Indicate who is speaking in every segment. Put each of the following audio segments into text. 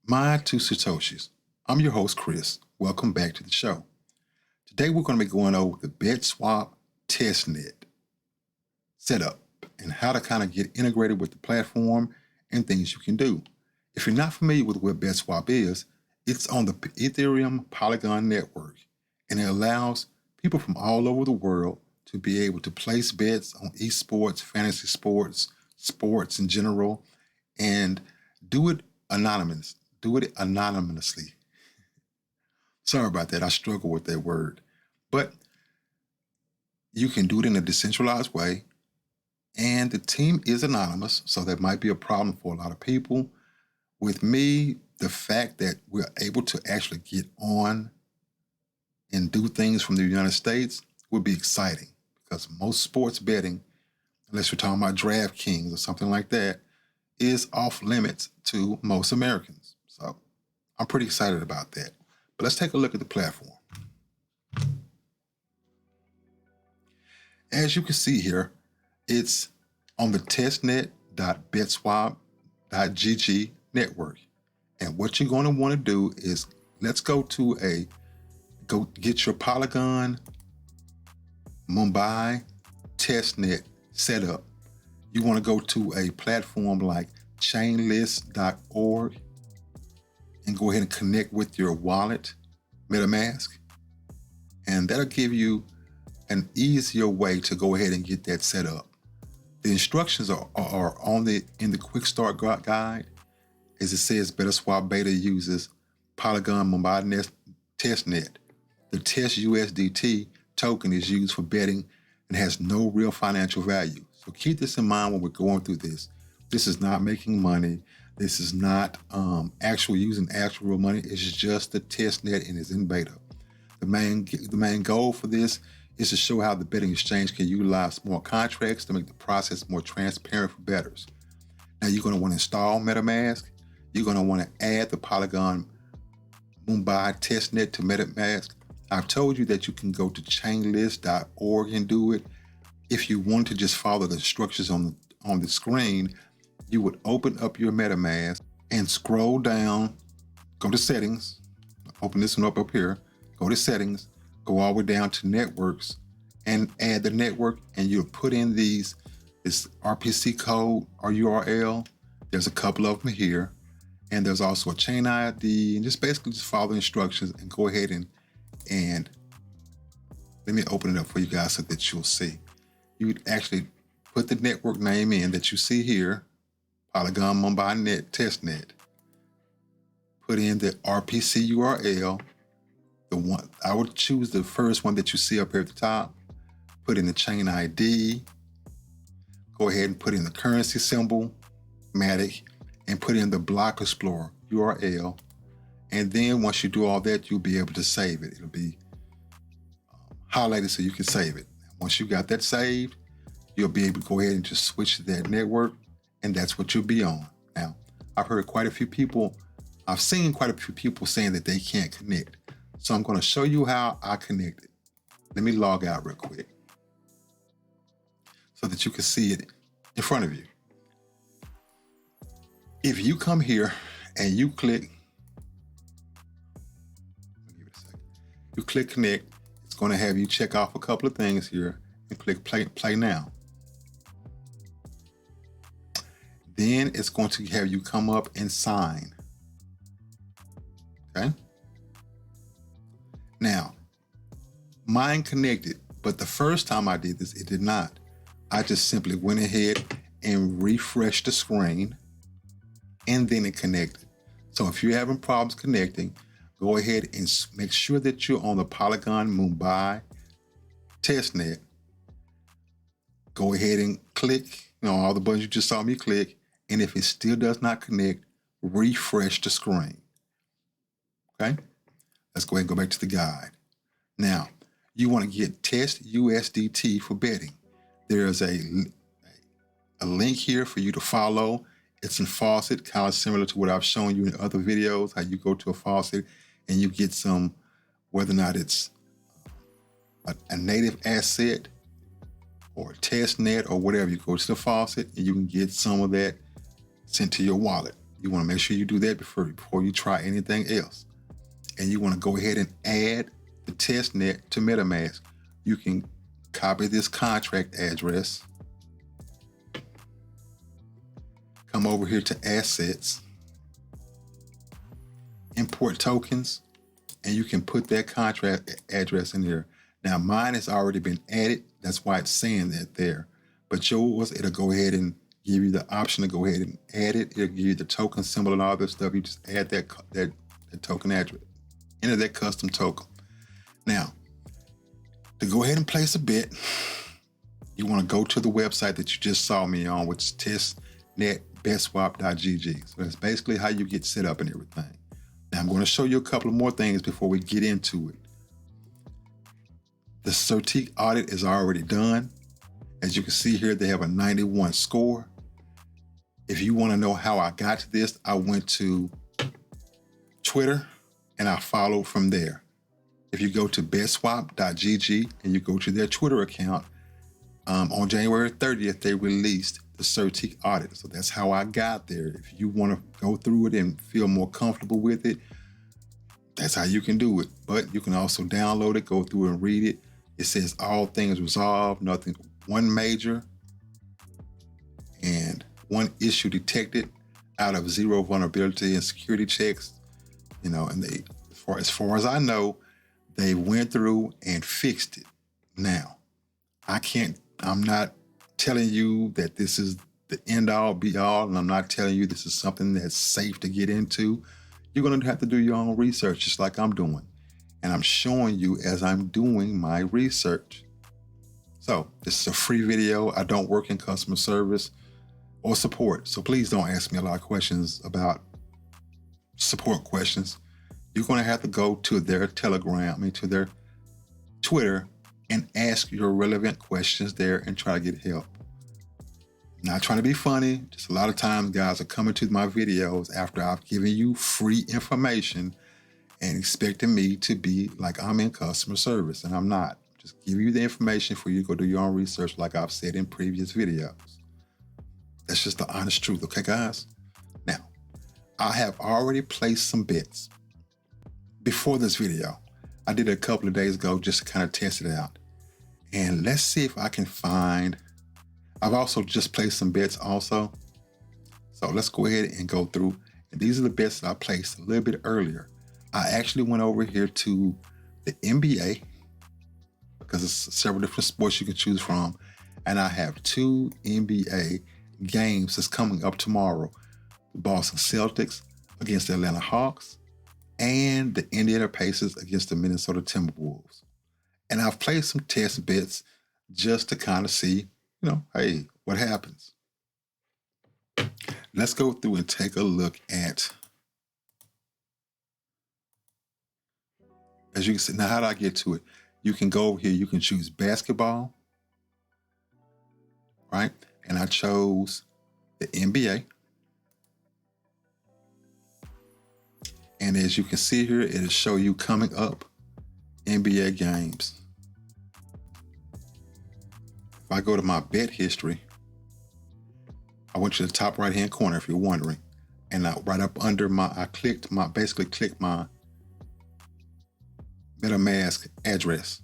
Speaker 1: My two Satoshis. I'm your host, Chris. Welcome back to the show. Today we're going to be going over the Betswap Testnet setup and how to kind of get integrated with the platform and things you can do. If you're not familiar with what Betswap is, it's on the Ethereum Polygon network, and it allows people from all over the world to be able to place bets on esports, fantasy sports, sports in general, and do it anonymously. Sorry about that. I struggle with that word. But you can do it in a decentralized way. And the team is anonymous, so that might be a problem for a lot of people. With me, the fact that we're able to actually get on and do things from the United States would be exciting, because most sports betting, unless you're talking about DraftKings or something like that, is off limits to most Americans. So I'm pretty excited about that. But let's take a look at the platform. As you can see here, it's on the testnet.betswap.gg network. And what you're going to want to do is, let's go get your Polygon Mumbai testnet set up. You want to go to a platform like chainlist.org and go ahead and connect with your wallet, Metamask, and that'll give you an easier way to go ahead and get that set up. The instructions are in the quick start guide. As it says, Betswap Beta uses Polygon Mumbai testnet. The TestUSDT token is used for betting and has no real financial value. So keep this in mind when we're going through this. This is not making money. This is not using actual money. It's just the testnet and it's in beta. The main goal for this is to show how the betting exchange can utilize smart contracts to make the process more transparent for bettors. Now you're going to want to install Metamask. You're going to want to add the Polygon Mumbai testnet to Metamask. I've told you that you can go to chainlist.org and do it. If you want to just follow the instructions on the screen, you would open up your Metamask and scroll down, go to settings, open this one up here, go to settings, go all the way down to networks and add the network, and you'll put in this RPC code or URL. There's a couple of them here, and there's also a chain ID, and just basically just follow the instructions and go ahead and let me open it up for you guys so that you'll see. You would actually put the network name in that you see here, Polygon Mumbai testnet. Put in the RPC URL. The one I would choose the first one that you see up here at the top. Put in the chain ID. Go ahead and put in the currency symbol, Matic, and put in the block explorer URL. And then once you do all that, you'll be able to save it. It'll be highlighted so you can save it. Once you got that saved, you'll be able to go ahead and just switch to that network, and that's what you'll be on. Now, I've seen quite a few people saying that they can't connect. So I'm going to show you how I connected. Let me log out real quick so that you can see it in front of you. If you come here and you click, you click connect, it's going to have you check off a couple of things here and click play now. Then it's going to have you come up and sign. Okay. Now, mine connected, but the first time I did this, it did not. I just simply went ahead and refreshed the screen, and then it connected. So if you're having problems connecting, go ahead and make sure that you're on the Polygon Mumbai testnet. Go ahead and click, all the buttons you just saw me click, and if it still does not connect, refresh the screen. Okay? Let's go ahead and go back to the guide. Now, you want to get TestUSDT for betting. There's a link here for you to follow. It's in Faucet, kind of similar to what I've shown you in other videos, how you go to a Faucet and you get some, whether or not it's a native asset or a test net or whatever, you go to the Faucet and you can get some of that sent to your wallet. You want to make sure you do that before you try anything else. And you want to go ahead and add the testnet to Metamask. You can copy this contract address, come over here to assets, import tokens, and you can put that contract address in here. Now mine has already been added. That's why it's saying that there. But yours, it'll go ahead and give you the option to go ahead and add it. It'll give you the token symbol and all this stuff. You just add that token address. Enter that custom token. Now, to go ahead and place a bet, you want to go to the website that you just saw me on, which is testnet.betswap.gg. So that's basically how you get set up and everything. Now I'm going to show you a couple of more things before we get into it. The Certik Audit is already done. As you can see here, they have a 91 score. If you want to know how I got to this, I went to Twitter and I followed from there. If you go to betswap.gg and you go to their Twitter account, on January 30th, they released the Certik Audit. So that's how I got there. If you want to go through it and feel more comfortable with it, that's how you can do it. But you can also download it, go through and read it. It says all things resolved, nothing, one major and one issue detected out of 0 vulnerability and security checks. You know, and they, as far as I know, they went through and fixed it. Now, I'm not telling you that this is the end all be all, and I'm not telling you this is something that's safe to get into. You're going to have to do your own research, just like I'm doing. And I'm showing you as I'm doing my research. So this is a free video. I don't work in customer service or support. So please don't ask me a lot of questions about support questions. You're going to have to go to their to their Twitter and ask your relevant questions there and try to get help. Not trying to be funny. Just a lot of times guys are coming to my videos after I've given you free information and expecting me to be like I'm in customer service, and I'm not. Just give you the information for you to go do your own research like I've said in previous videos. That's just the honest truth, okay guys? Now, I have already placed some bets. Before this video, I did it a couple of days ago just to kind of test it out. And let's see if I can find, I've also just placed some bets also. So let's go ahead and go through. And these are the bets that I placed a little bit earlier. I actually went over here to the NBA because it's several different sports you can choose from. And I have 2 NBA games that's coming up tomorrow. The Boston Celtics against the Atlanta Hawks and the Indiana Pacers against the Minnesota Timberwolves. And I've placed some test bets just to kind of see, you know, hey, what happens? Let's go through and take a look at, as you can see, now how do I get to it? You can go over here, you can choose basketball, right? And I chose the NBA. And as you can see here, it'll show you coming up NBA games. If I go to my bet history, I went to the top right-hand corner if you're wondering. And right up under basically clicked my Metamask address.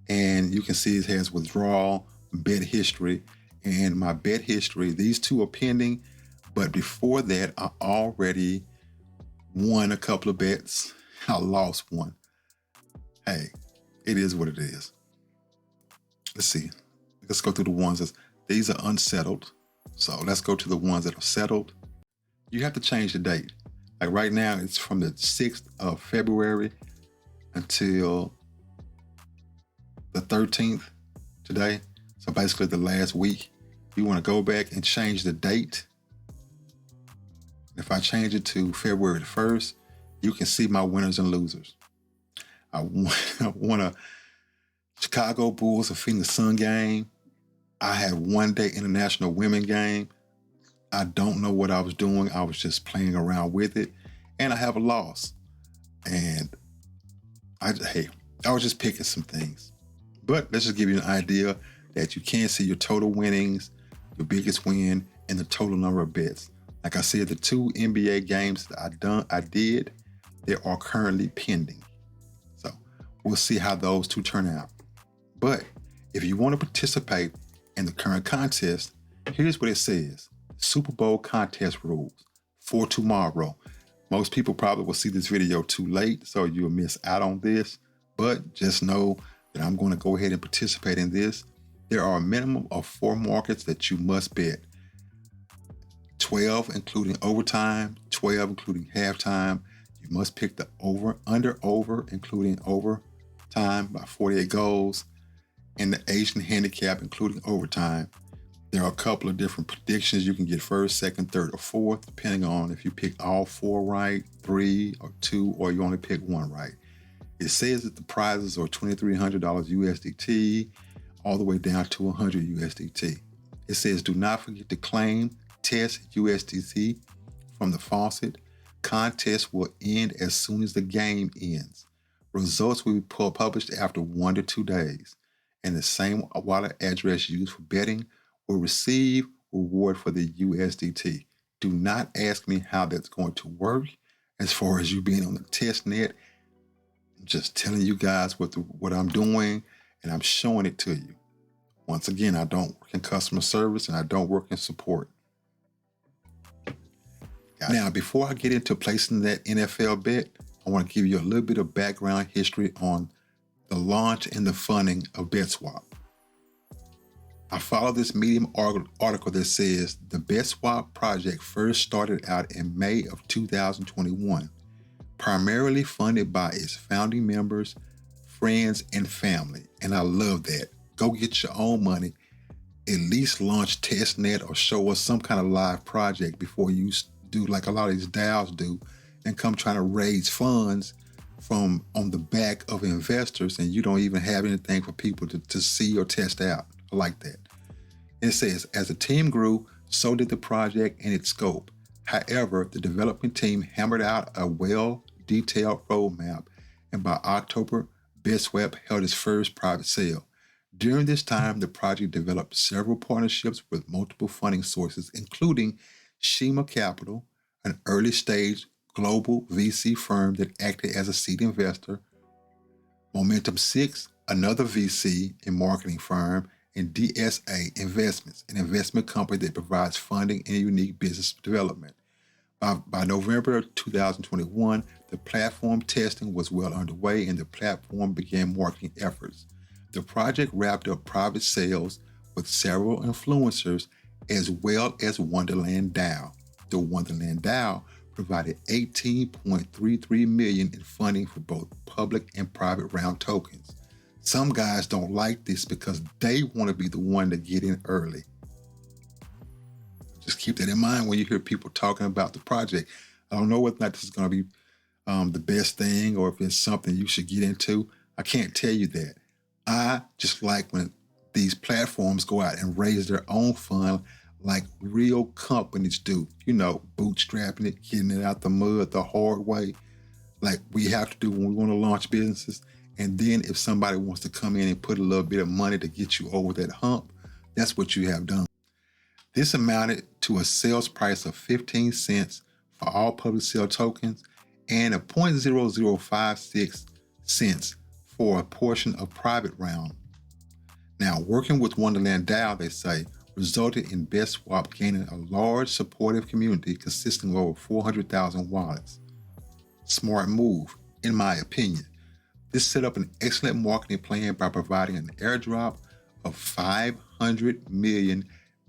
Speaker 1: And you can see it has withdrawal, bet history, and my bet history. These 2 are pending, but before that, I already won a couple of bets. I lost one. Hey, it is what it is. Let's see. Let's go through the ones these are unsettled. So let's go to the ones that are settled. You have to change the date. Like right now, it's from the 6th of February until the 13th today. So basically the last week. You want to go back and change the date. If I change it to February the 1st, you can see my winners and losers. I won a Chicago Bulls and Phoenix Sun game. I had one day international women game. I don't know what I was doing. I was just playing around with it. And I have a loss. And I was just picking some things. But let's just give you an idea that you can see your total winnings, your biggest win, and the total number of bets. Like I said, the 2 NBA games that I did, they are currently pending. So we'll see how those 2 turn out. But if you want to participate in the current contest, here's what it says. Super Bowl contest rules for tomorrow. Most people probably will see this video too late, so you'll miss out on this. But just know that I'm going to go ahead and participate in this. There are a minimum of 4 markets that you must bet. 12 including overtime, 12 including halftime. You must pick the over including overtime by 48 goals, and the Asian handicap including overtime. There are a couple of different predictions. You can get first, second, third, or fourth, depending on if you pick all 4 right, 3 or 2, or you only pick 1 right. It says that the prizes are $2,300 USDT all the way down to 100 USDT. It says do not forget to claim TestUSDT from the Faucet. Contest will end as soon as the game ends. Results will be published after 1 to 2 days, and the same wallet address used for betting will receive reward for the USDT. Do not ask me how that's going to work as far as you being on the testnet. I'm just telling you guys what I'm doing, and I'm showing it to you. Once again, I don't work in customer service and I don't work in support. Now, before I get into placing that NFL bet, I want to give you a little bit of background history on the launch and the funding of Betswap. I follow this Medium article that says the Betswap project first started out in May of 2021, primarily funded by its founding members, friends, and family. And I love that. Go get your own money. At least launch testnet or show us some kind of live project before you do like a lot of these DAOs do and come trying to raise funds from on the back of investors, and you don't even have anything for people to see or test out. I like that. It says, as the team grew, so did the project and its scope. However, the development team hammered out a well-detailed roadmap, and by October, Betswapp held its first private sale. During this time, the project developed several partnerships with multiple funding sources, including Shima Capital, an early-stage global VC firm that acted as a seed investor, Momentum 6, another VC and marketing firm, and DSA Investments, an investment company that provides funding and unique business development. By November 2021, the platform testing was well underway and the platform began marketing efforts. The project wrapped up private sales with several influencers as well as Wonderland DAO. The Wonderland DAO provided $18.33 million in funding for both public and private round tokens. Some guys don't like this because they want to be the one to get in early. Just keep that in mind when you hear people talking about the project. I don't know whether or not this is going to be the best thing or if it's something you should get into. I can't tell you that. I just like when these platforms go out and raise their own fund like real companies do. You know, bootstrapping it, getting it out the mud the hard way, like we have to do when we want to launch businesses. And then if somebody wants to come in and put a little bit of money to get you over that hump, that's what you have done. This amounted to a sales price of 15 cents for all public sale tokens and a 0.0056 cents for a portion of private round. Now, working with Wonderland DAO, they say, resulted in Betswap gaining a large supportive community consisting of over 400,000 wallets. Smart move, in my opinion. This set up an excellent marketing plan by providing an airdrop of 500 million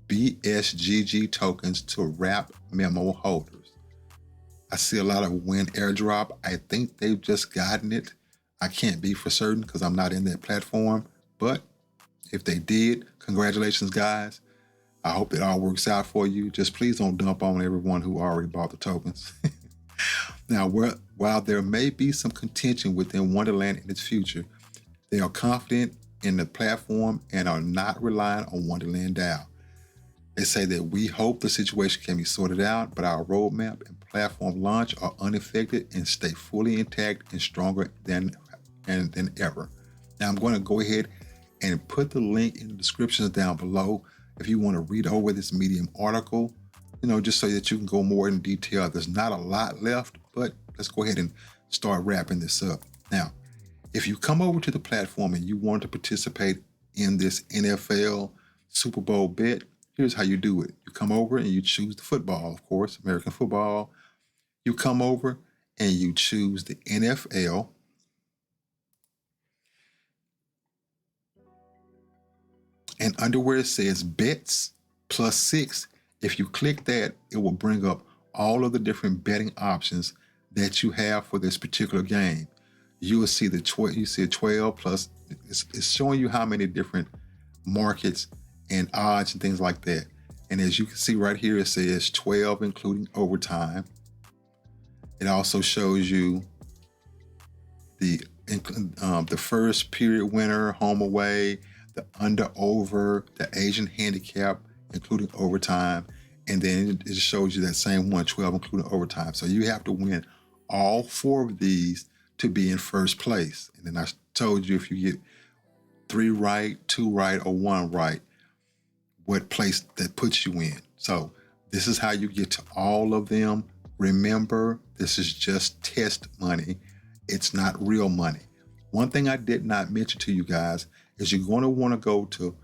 Speaker 1: BSGG tokens to wrap memo holders. I see a lot of win airdrop. I think they've just gotten it. I can't be for certain because I'm not in that platform, but if they did, congratulations, guys. I hope it all works out for you. Just please don't dump on everyone who already bought the tokens. Now, while there may be some contention within Wonderland in its future, they are confident in the platform and are not relying on Wonderland DAO. They say that we hope the situation can be sorted out, but our roadmap and platform launch are unaffected and stay fully intact and stronger than ever. Now, I'm going to go ahead and put the link in the descriptions down below if you want to read over this Medium article just so that you can go more in detail. There's not a lot left, but let's go ahead and start wrapping this up. Now, if you come over to the platform and you want to participate in this NFL Super Bowl bet, here's how you do it. You come over and you choose the football, of course, American football. You come over and you choose the NFL. And under where it says bets +6, if you click that, it will bring up all of the different betting options that you have for this particular game. You will see the 12 plus, it's showing you how many different markets and odds and things like that. And as you can see right here, it says 12 including overtime. It also shows you the first period winner, home away, the under over, the Asian handicap, including overtime. And then it shows you that same one, 12 including overtime. So you have to win all 4 of these to be in first place. And then I told you if you get 3 right, 2 right, or 1 right, what place that puts you in. So this is how you get to all of them. Remember, this is just test money. It's not real money. One thing I did not mention to you guys is you're going to want to go to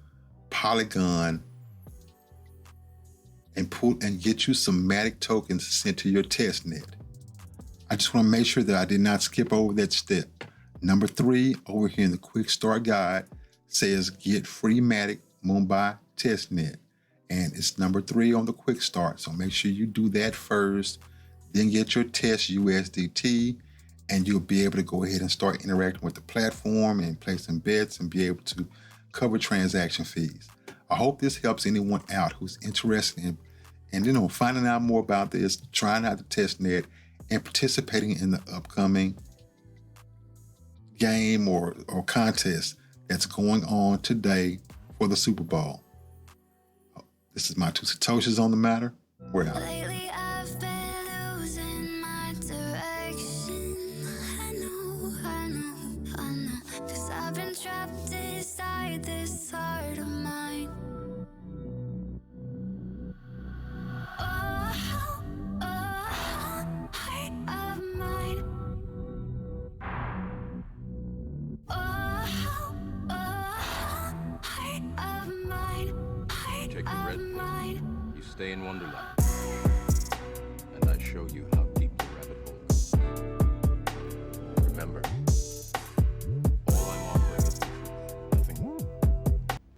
Speaker 1: Polygon and get you some Matic tokens sent to your testnet. I just want to make sure that I did not skip over that step. Number 3 over here in the quick start guide says get free Matic Mumbai testnet. And it's number 3 on the quick start. So make sure you do that first, then get your TestUSDT, and you'll be able to go ahead and start interacting with the platform and placing bets and be able to cover transaction fees. I hope this helps anyone out who's interested in finding out more about this, trying out the testnet, and participating in the upcoming game or contest that's going on today for the Super Bowl. This is my 2 Satoshis on the matter. We're out.
Speaker 2: Lately I've been losing my direction. I know, 'cause I've been trapped inside this heart of mine. Heart of mine. Heart of mine.
Speaker 3: Check the red pill. You stay in Wonderland. And I show you